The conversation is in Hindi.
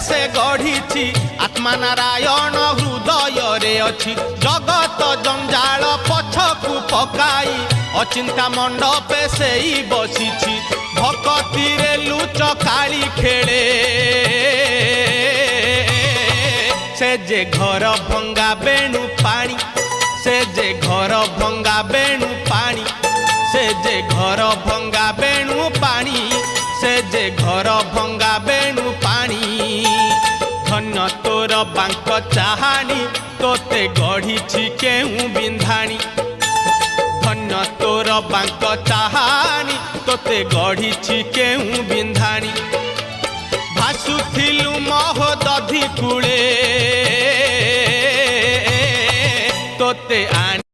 से गढ़ी आत्मा नारायण हृदय रे अच्छी जगत जंजाल पछकु पकाई अचिंता मंडपे से ही बसी भक्ति रे लुच काली खेले से जे घर भंगा बेणु पानी से जे घर भंगा बेणु पानी से जे घर भंगा बेणु पानी से जे घर भंगा बेणु पानी धन्य तोर बांक चाहानी तोते गढ़ी केहू बिंधाणी धन्य तोर बांक चाहानी तोते गढ़ी केहू बिंधाणी भासुथिलु महोदधि कूले तोते आनी।